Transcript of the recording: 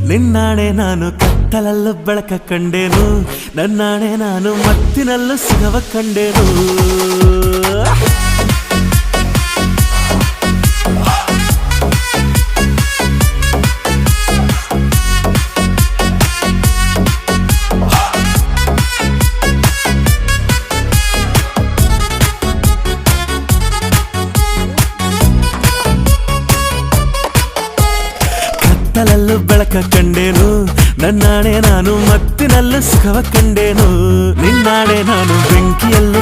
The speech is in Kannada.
ನಿನ್ನಾಣೆ ನಾನು ಕತ್ತಲಲ್ಲೂ ಬೆಳಕ ಕಂಡೇನು, ನನ್ನಾಣೆ ನಾನು ಮತ್ತಿನಲ್ಲೂ ಸುಖವ ಕಂಡೇನು. ಕತ್ತಲಲ್ಲೂ ಬೆಳಕ ಕಂಡೇನು, ನನ್ನಾಣೆ ನಾನು ಮತ್ತಿನಲ್ಲೂ ಸುಖವ ಕಂಡೇನು. ನಿನ್ನಾಣೆ ನಾನು ಬೆಂಕಿಯಲ್ಲೂ